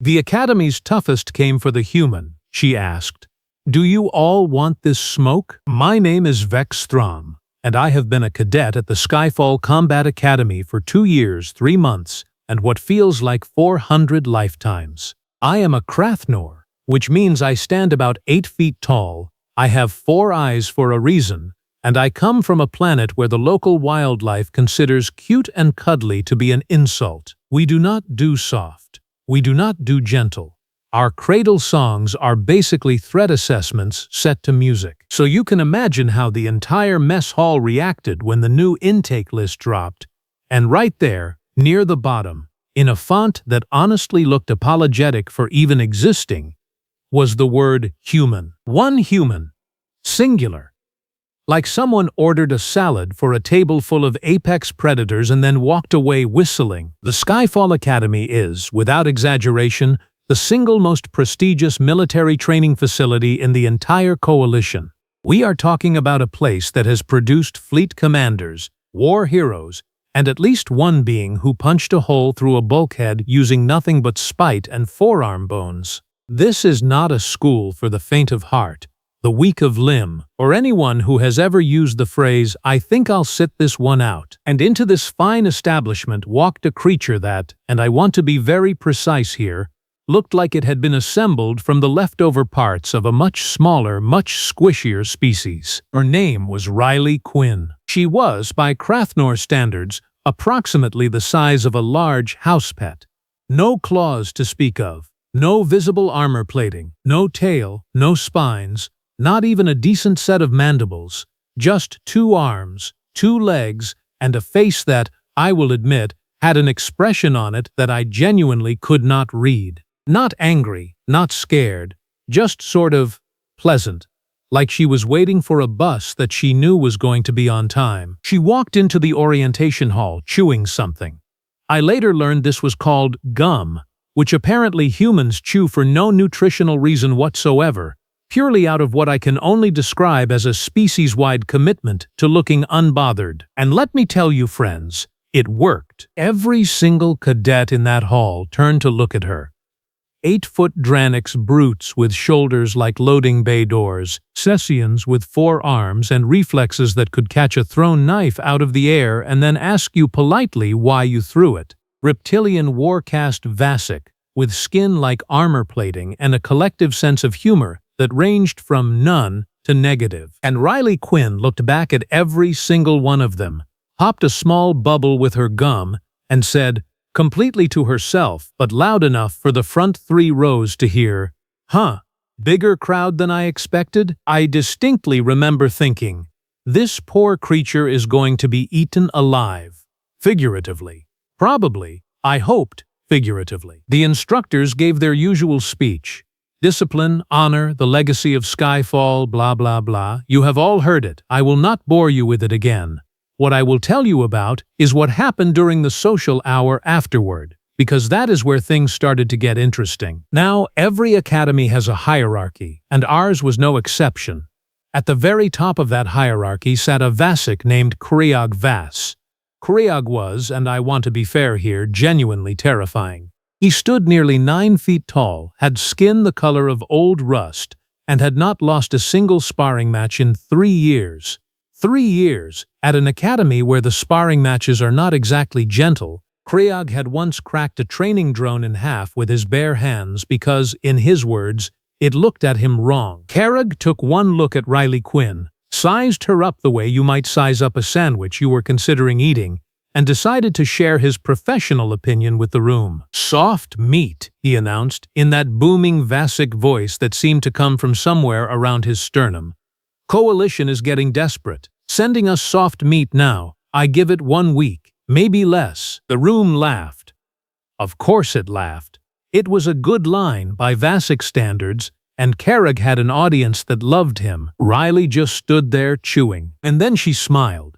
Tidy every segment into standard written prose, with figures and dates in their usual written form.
The Academy's toughest came for the human, she asked. Do you all want this smoke? My name is Vex Throm, and I have been a cadet at the Skyfall Combat Academy for 2 years, 3 months, and what feels like 400 lifetimes. I am a Krathnor, which means I stand about 8 feet tall, I have 4 eyes for a reason, and I come from a planet where the local wildlife considers cute and cuddly to be an insult. We do not do soft. We do not do gentle. Our cradle songs are basically threat assessments set to music. So you can imagine how the entire mess hall reacted when the new intake list dropped. And right there, near the bottom, in a font that honestly looked apologetic for even existing, was the word human. One human. Singular. Like someone ordered a salad for a table full of apex predators and then walked away whistling. The Skyfall Academy is, without exaggeration, the single most prestigious military training facility in the entire coalition. We are talking about a place that has produced fleet commanders, war heroes, and at least one being who punched a hole through a bulkhead using nothing but spite and forearm bones. This is not a school for the faint of heart, the weak of limb, or anyone who has ever used the phrase, "I think I'll sit this one out." And into this fine establishment walked a creature that, and I want to be very precise here, looked like it had been assembled from the leftover parts of a much smaller, much squishier species. Her name was Riley Quinn. She was, by Krathnor standards, approximately the size of a large house pet. No claws to speak of, no visible armor plating, no tail, no spines, not even a decent set of mandibles, just 2 arms, 2 legs, and a face that, I will admit, had an expression on it that I genuinely could not read. Not angry, not scared, just sort of pleasant, like she was waiting for a bus that she knew was going to be on time. She walked into the orientation hall chewing something. I later learned this was called gum, which apparently humans chew for no nutritional reason whatsoever, purely out of what I can only describe as a species-wide commitment to looking unbothered. And let me tell you, friends, it worked. Every single cadet in that hall turned to look at her. 8-foot Dranics brutes with shoulders like loading bay doors, Sessians with 4 arms and reflexes that could catch a thrown knife out of the air and then ask you politely why you threw it. Reptilian war-cast Vasic, with skin like armor plating and a collective sense of humor that ranged from none to negative. And Riley Quinn looked back at every single one of them, popped a small bubble with her gum, and said, completely to herself, but loud enough for the front 3 rows to hear, "Huh, bigger crowd than I expected?" I distinctly remember thinking, this poor creature is going to be eaten alive. Figuratively. Probably, I hoped, figuratively. The instructors gave their usual speech. Discipline, honor, the legacy of Skyfall, blah blah blah. You have all heard it. I will not bore you with it again. What I will tell you about is what happened during the social hour afterward, because that is where things started to get interesting. Now, every academy has a hierarchy, and ours was no exception. At the very top of that hierarchy sat a Vasic named Kriog Vass. Kriog was, and I want to be fair here, genuinely terrifying. He stood nearly 9 feet tall, had skin the color of old rust, and had not lost a single sparring match in 3 years. 3 years, at an academy where the sparring matches are not exactly gentle. Kriog had once cracked a training drone in half with his bare hands because, in his words, it looked at him wrong. Kriog took one look at Riley Quinn, sized her up the way you might size up a sandwich you were considering eating, and decided to share his professional opinion with the room. "Soft meat," he announced, in that booming Vasic voice that seemed to come from somewhere around his sternum. "Coalition is getting desperate, sending us soft meat now. I give it 1 week, maybe less." The room laughed. Of course it laughed. It was a good line by Vasic standards, and Kriog had an audience that loved him. Riley just stood there chewing. And then she smiled.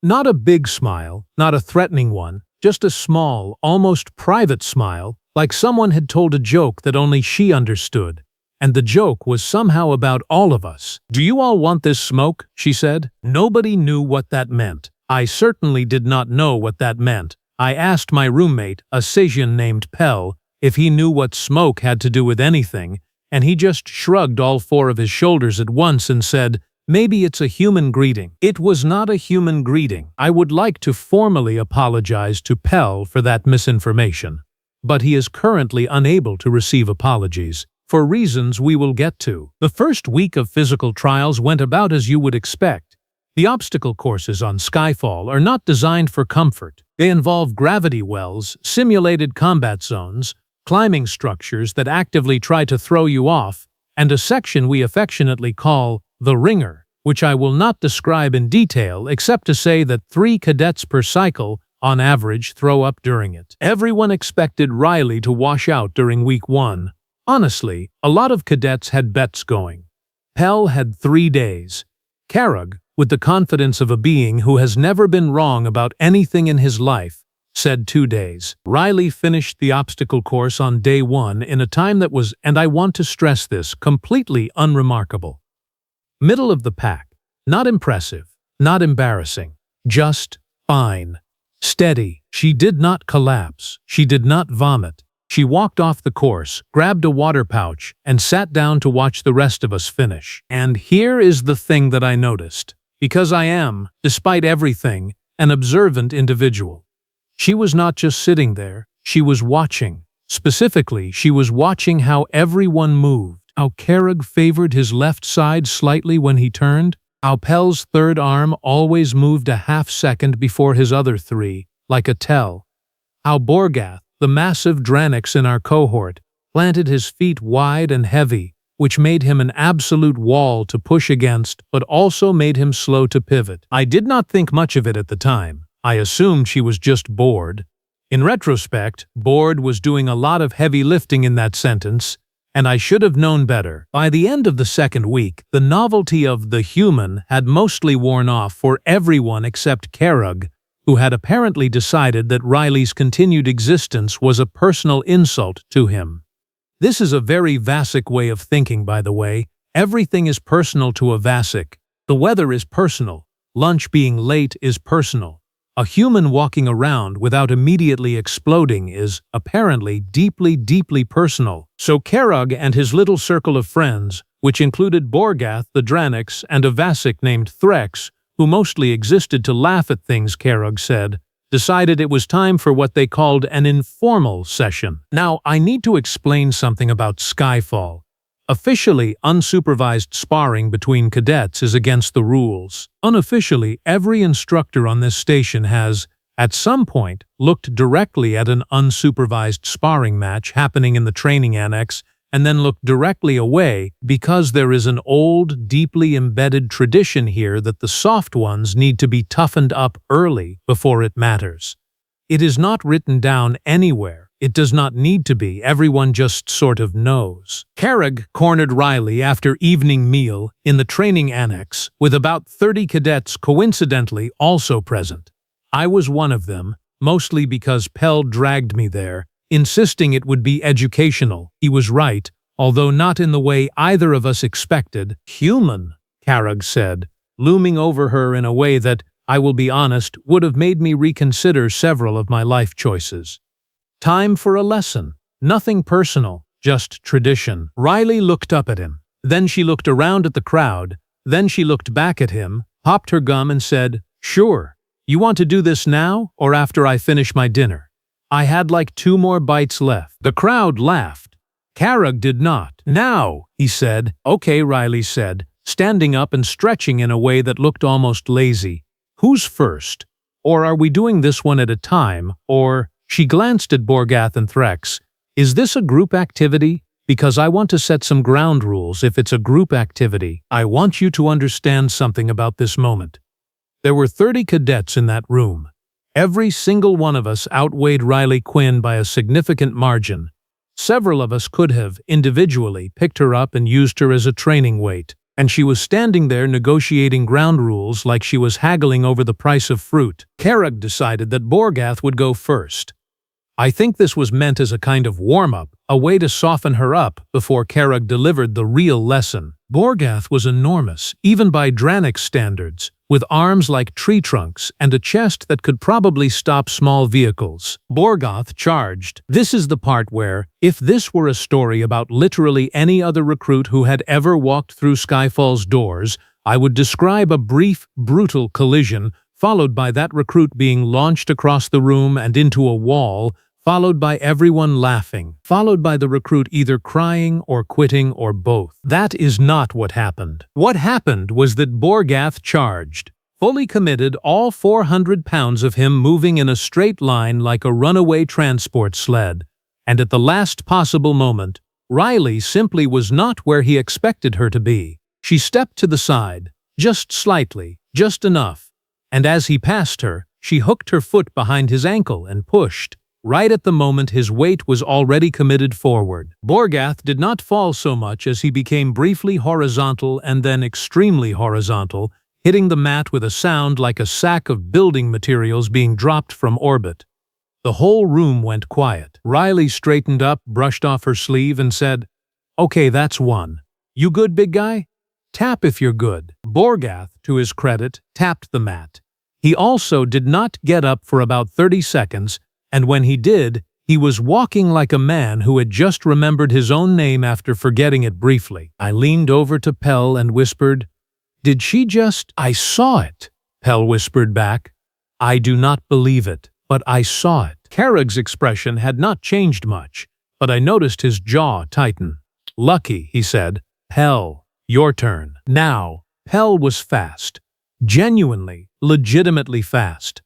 Not a big smile, not a threatening one, just a small, almost private smile, like someone had told a joke that only she understood. And the joke was somehow about all of us. "Do you all want this smoke?" she said. Nobody knew what that meant. I certainly did not know what that meant. I asked my roommate, a Sasian named Pell, if he knew what smoke had to do with anything, and he just shrugged all four of his shoulders at once and said, "Maybe it's a human greeting." It was not a human greeting. I would like to formally apologize to Pell for that misinformation, but he is currently unable to receive apologies, for reasons we will get to. The first week of physical trials went about as you would expect. The obstacle courses on Skyfall are not designed for comfort. They involve gravity wells, simulated combat zones, climbing structures that actively try to throw you off, and a section we affectionately call the Ringer, which I will not describe in detail except to say that 3 cadets per cycle, on average, throw up during it. Everyone expected Riley to wash out during week 1. Honestly, a lot of cadets had bets going. Pell had 3 days. Karag, with the confidence of a being who has never been wrong about anything in his life, said 2 days. Riley finished the obstacle course on day 1 in a time that was, and I want to stress this, completely unremarkable. Middle of the pack. Not impressive, not embarrassing, just fine. Steady. She did not collapse. She did not vomit. She walked off the course, grabbed a water pouch, and sat down to watch the rest of us finish. And here is the thing that I noticed. Because I am, despite everything, an observant individual. She was not just sitting there, she was watching. Specifically, she was watching how everyone moved, how Karag favored his left side slightly when he turned, how Pell's third arm always moved a half second before his other 3, like a tell, how Borgath, the massive Dranix in our cohort, planted his feet wide and heavy, which made him an absolute wall to push against, but also made him slow to pivot. I did not think much of it at the time. I assumed she was just bored. In retrospect, bored was doing a lot of heavy lifting in that sentence, and I should have known better. By the end of the second week, the novelty of the human had mostly worn off for everyone except Karag, who had apparently decided that Riley's continued existence was a personal insult to him. This is a very Vasic way of thinking, by the way. Everything is personal to a Vasic. The weather is personal. Lunch being late is personal. A human walking around without immediately exploding is, apparently, deeply, deeply personal. So Karag and his little circle of friends, which included Borgath the Dranix and a Vasic named Threx, who mostly existed to laugh at things, Karag said, decided it was time for what they called an informal session. Now, I need to explain something about Skyfall. Officially, unsupervised sparring between cadets is against the rules. Unofficially, every instructor on this station has, at some point, looked directly at an unsupervised sparring match happening in the training annex and then looked directly away because there is an old, deeply embedded tradition here that the soft ones need to be toughened up early before it matters. It is not written down anywhere. It does not need to be, everyone just sort of knows. Karag cornered Riley after evening meal in the training annex, with about 30 cadets coincidentally also present. I was one of them, mostly because Pell dragged me there, insisting it would be educational. He was right, although not in the way either of us expected. "Human," Karag said, looming over her in a way that, I will be honest, would have made me reconsider several of my life choices. Time for a lesson. Nothing personal, just tradition. Riley looked up at him. Then she looked around at the crowd. Then she looked back at him, popped her gum and said, "Sure. You want to do this now or after I finish my dinner?" I had like 2 more bites left. The crowd laughed. Karag did not. "Now," he said. "Okay," Riley said, standing up and stretching in a way that looked almost lazy. "Who's first? Or are we doing this one at a time? Or..." She glanced at Borgath and Threx. "Is this a group activity? Because I want to set some ground rules if it's a group activity. I want you to understand something about this moment." There were 30 cadets in that room. Every single one of us outweighed Riley Quinn by a significant margin. Several of us could have, individually, picked her up and used her as a training weight. And she was standing there negotiating ground rules like she was haggling over the price of fruit. Karag decided that Borgath would go first. I think this was meant as a kind of warm-up, a way to soften her up before Karag delivered the real lesson. Borgath was enormous, even by Dranix standards, with arms like tree trunks and a chest that could probably stop small vehicles. Borgoth charged. This is the part where, if this were a story about literally any other recruit who had ever walked through Skyfall's doors, I would describe a brief, brutal collision, followed by that recruit being launched across the room and into a wall, followed by everyone laughing, followed by the recruit either crying or quitting or both. That is not what happened. What happened was that Borgoth charged, fully committed, all 400 pounds of him moving in a straight line like a runaway transport sled, and at the last possible moment, Riley simply was not where he expected her to be. She stepped to the side, just slightly, just enough, and as he passed her, she hooked her foot behind his ankle and pushed. Right at the moment his weight was already committed forward. Borgoth did not fall so much as he became briefly horizontal and then extremely horizontal, hitting the mat with a sound like a sack of building materials being dropped from orbit. The whole room went quiet. Riley straightened up, brushed off her sleeve, and said, "Okay, that's one. You good, big guy? Tap if you're good." Borgoth, to his credit, tapped the mat. He also did not get up for about 30 seconds, and when he did, he was walking like a man who had just remembered his own name after forgetting it briefly. I leaned over to Pell and whispered, "Did she just—" "I saw it," Pell whispered back. "I do not believe it, but I saw it." Carrag's expression had not changed much, but I noticed his jaw tighten. "Lucky," he said. "Pell, your turn." Now, Pell was fast. Genuinely, legitimately fast.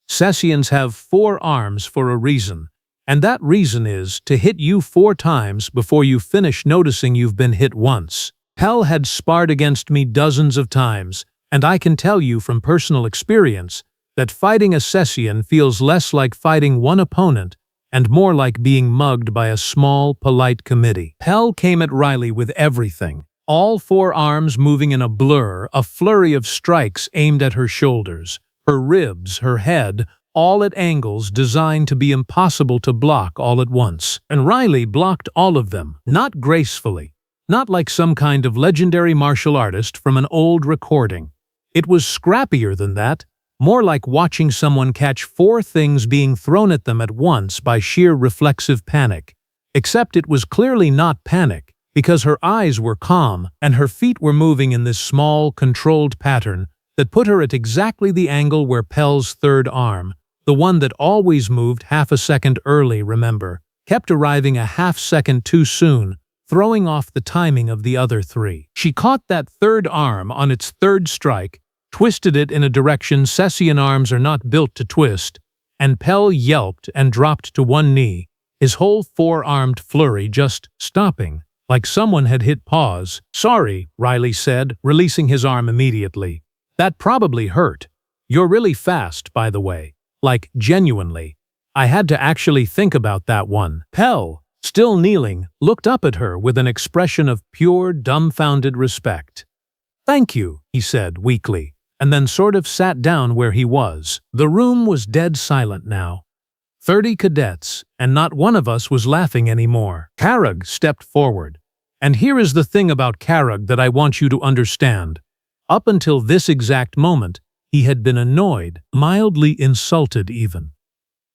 Sessians have 4 arms for a reason, and that reason is to hit you 4 times before you finish noticing you've been hit once. Pell had sparred against me dozens of times, and I can tell you from personal experience that fighting a Sessian feels less like fighting one opponent and more like being mugged by a small, polite committee. Pell came at Riley with everything. All 4 arms moving in a blur, a flurry of strikes aimed at her shoulders, her ribs, her head, all at angles designed to be impossible to block all at once. And Riley blocked all of them, not gracefully, not like some kind of legendary martial artist from an old recording. It was scrappier than that, more like watching someone catch 4 things being thrown at them at once by sheer reflexive panic. Except it was clearly not panic, because her eyes were calm and her feet were moving in this small, controlled pattern that put her at exactly the angle where Pell's 3rd arm, the one that always moved half a second early, remember, kept arriving a half second too soon, throwing off the timing of the other 3. She caught that 3rd arm on its 3rd strike, twisted it in a direction Sessian arms are not built to twist, and Pell yelped and dropped to one knee, his whole 4-armed flurry just stopping, like someone had hit pause. "Sorry," Riley said, releasing his arm immediately. "That probably hurt. You're really fast, by the way. Like, genuinely. I had to actually think about that one." Pell, still kneeling, looked up at her with an expression of pure, dumbfounded respect. "Thank you," he said weakly, and then sort of sat down where he was. The room was dead silent now. 30 cadets, and not one of us was laughing anymore. Carrag stepped forward. And here is the thing about Carrag that I want you to understand. Up until this exact moment, he had been annoyed, mildly insulted even.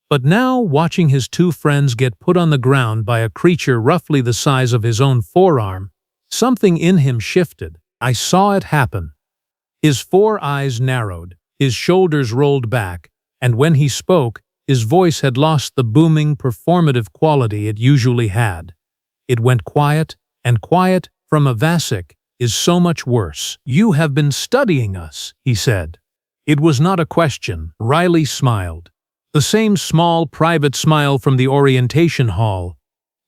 But now, watching his 2 friends get put on the ground by a creature roughly the size of his own forearm, something in him shifted. I saw it happen. His 4 eyes narrowed, his shoulders rolled back, and when he spoke, his voice had lost the booming, performative quality it usually had. It went quiet, and quiet, from a Vasic, is so much worse. "You have been studying us," he said. It was not a question. Riley smiled. The same small, private smile from the orientation hall.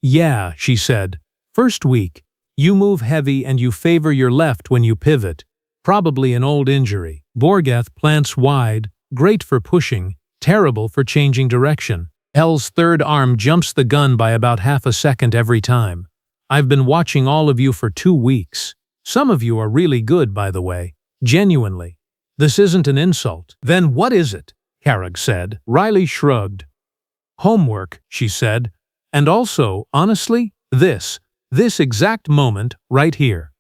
"Yeah," she said. "First week. You move heavy and you favor your left when you pivot. Probably an old injury. Borgoth plants wide, great for pushing, terrible for changing direction. Pell's 3rd arm jumps the gun by about half a second every time. I've been watching all of you for 2 weeks. Some of you are really good, by the way. Genuinely. This isn't an insult." "Then what is it?" Carrag said. Riley shrugged. "Homework," she said. "And also, honestly, this exact moment right here.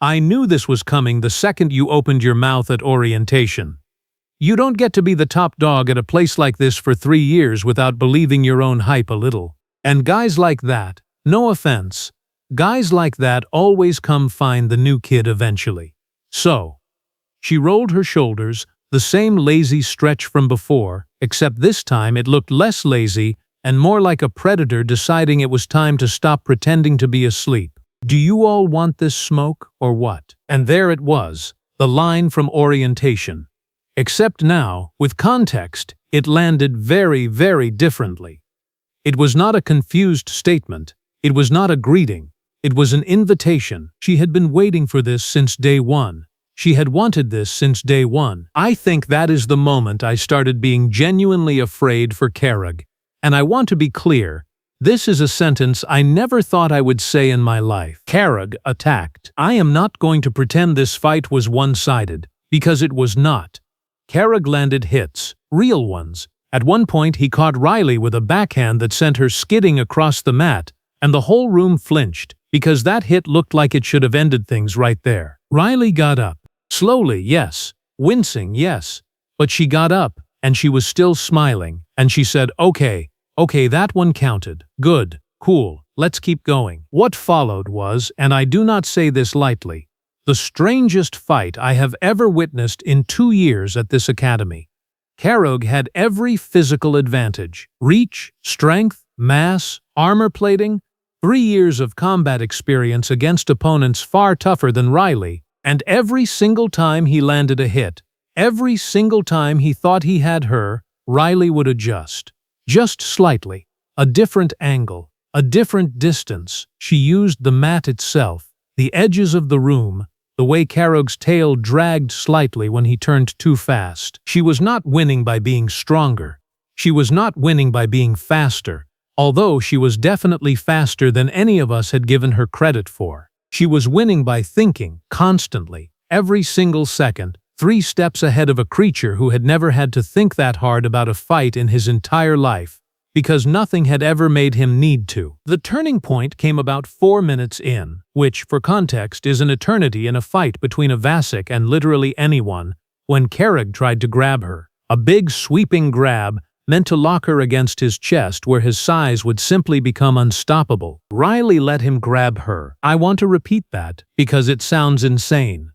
I knew this was coming the second you opened your mouth at orientation. You don't get to be the top dog at a place like this for 3 years without believing your own hype a little. And guys like that, no offense, guys like that always come find the new kid eventually. So, she rolled her shoulders, the same lazy stretch from before, except this time it looked less lazy and more like a predator deciding it was time to stop pretending to be asleep. Do you all want this smoke, or what? And there it was, the line from orientation. Except now, with context, it landed very, very differently. It was not a confused statement. It was not a greeting. It was an invitation. She had been waiting for this since day one. She had wanted this since day one. I think that is the moment I started being genuinely afraid for Carag. And I want to be clear, this is a sentence I never thought I would say in my life. Carag attacked. I am not going to pretend this fight was one-sided, because it was not. Carag landed hits, real ones. At one point he caught Riley with a backhand that sent her skidding across the mat, and the whole room flinched, because that hit looked like it should have ended things right there. Riley got up. Slowly, yes. Wincing, yes. But she got up, and she was still smiling, and she said, okay, that one counted. Good, cool, let's keep going. What followed was, and I do not say this lightly, the strangest fight I have ever witnessed in 2 years at this academy. Carag had every physical advantage: reach, strength, mass, armor plating, 3 years of combat experience against opponents far tougher than Riley, and every single time he landed a hit, every single time he thought he had her, Riley would adjust. Just slightly. A different angle, a different distance. She used the mat itself, the edges of the room, the way Carag's tail dragged slightly when he turned too fast. She was not winning by being stronger. She was not winning by being faster, although she was definitely faster than any of us had given her credit for. She was winning by thinking, constantly, every single second, 3 steps ahead of a creature who had never had to think that hard about a fight in his entire life, because nothing had ever made him need to. The turning point came about 4 minutes in, which, for context, is an eternity in a fight between a Vasic and literally anyone, when Carag tried to grab her. A big, sweeping grab meant to lock her against his chest where his size would simply become unstoppable. Riley let him grab her. I want to repeat that, because it sounds insane.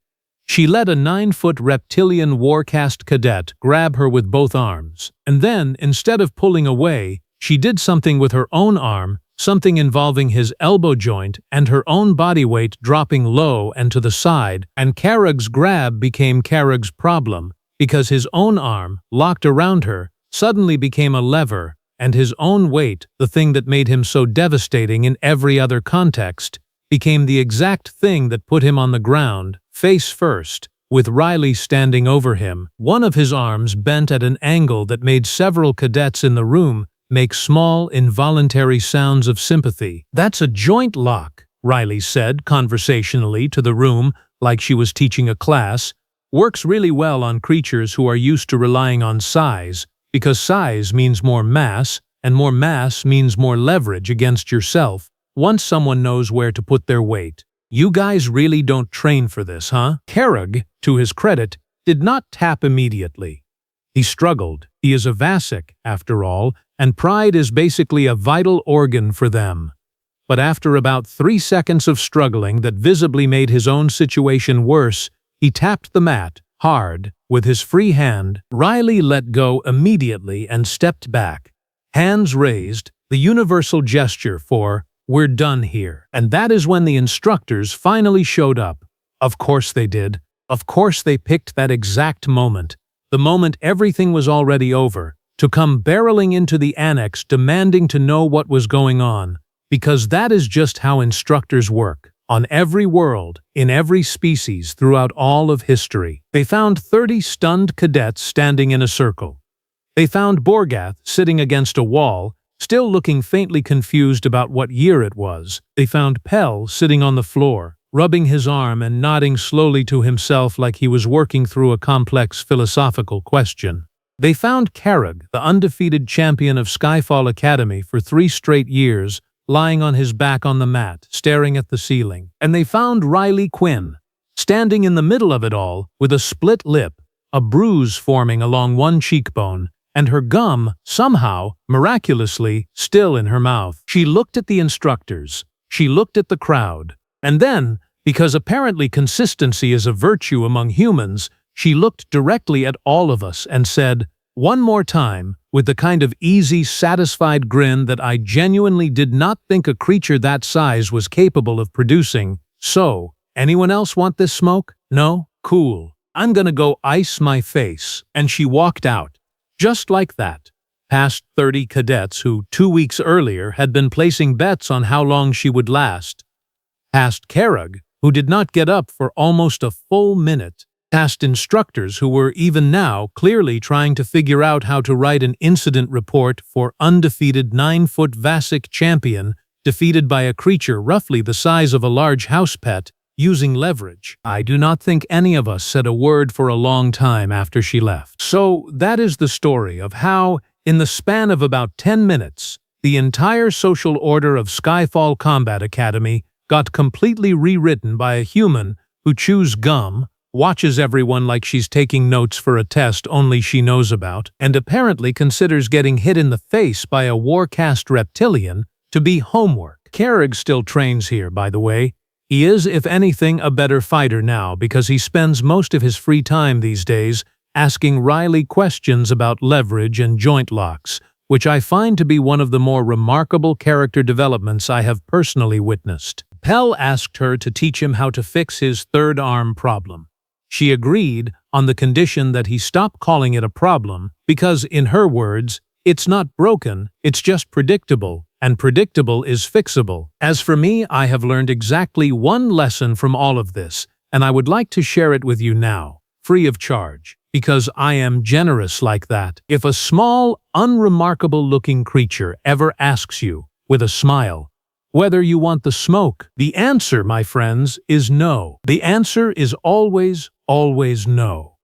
She let a 9-foot reptilian warcast cadet grab her with both arms, and then, instead of pulling away, she did something with her own arm, something involving his elbow joint and her own body weight dropping low and to the side, and Carag's grab became Carag's problem, because his own arm, locked around her, suddenly became a lever, and his own weight, the thing that made him so devastating in every other context, became the exact thing that put him on the ground, face first, with Riley standing over him, one of his arms bent at an angle that made several cadets in the room make small, involuntary sounds of sympathy. That's a joint lock, Riley said conversationally to the room like she was teaching a class. Works really well on creatures who are used to relying on size, because size means more mass, and more mass means more leverage against yourself once someone knows where to put their weight. You guys really don't train for this, huh? Carag, to his credit, did not tap immediately. He struggled. He is a Vasic, after all, and pride is basically a vital organ for them. But after about 3 seconds of struggling that visibly made his own situation worse, he tapped the mat, hard, with his free hand. Riley let go immediately and stepped back. Hands raised, the universal gesture for, "We're done here." And that is when the instructors finally showed up. Of course they did. Of course they picked that exact moment, the moment everything was already over, to come barreling into the annex demanding to know what was going on, because that is just how instructors work. On every world, in every species throughout all of history. They found 30 stunned cadets standing in a circle. They found Borgath sitting against a wall, still looking faintly confused about what year it was. They found Pell sitting on the floor, rubbing his arm and nodding slowly to himself like he was working through a complex philosophical question. They found Carag, the undefeated champion of Skyfall Academy for 3 straight years, lying on his back on the mat, staring at the ceiling. And they found Riley Quinn, standing in the middle of it all, with a split lip, a bruise forming along one cheekbone, and her gum, somehow, miraculously, still in her mouth. She looked at the instructors. She looked at the crowd. And then, because apparently consistency is a virtue among humans, she looked directly at all of us and said, one more time, with the kind of easy, satisfied grin that I genuinely did not think a creature that size was capable of producing, "So, anyone else want this smoke? No? Cool. I'm gonna go ice my face." And she walked out. Just like that. Past 30 cadets who, 2 weeks earlier, had been placing bets on how long she would last. Past Kerrig, who did not get up for almost a full minute. Past instructors who were, even now, clearly trying to figure out how to write an incident report for undefeated 9-foot Vasic champion defeated by a creature roughly the size of a large house pet, using leverage. I do not think any of us said a word for a long time after she left. So that is the story of how, in the span of about 10 minutes, the entire social order of Skyfall Combat Academy got completely rewritten by a human who chews gum, watches everyone like she's taking notes for a test only she knows about, and apparently considers getting hit in the face by a war-cast reptilian to be homework. Kerrig still trains here, by the way. He is, if anything, a better fighter now because he spends most of his free time these days asking Riley questions about leverage and joint locks, which I find to be one of the more remarkable character developments I have personally witnessed. Pell asked her to teach him how to fix his third arm problem. She agreed on the condition that he stop calling it a problem because, in her words, it's not broken, it's just predictable, and predictable is fixable. As for me, I have learned exactly one lesson from all of this, and I would like to share it with you now, free of charge, because I am generous like that. If a small, unremarkable-looking creature ever asks you, with a smile, whether you want the smoke, the answer, my friends, is no. The answer is always, always no.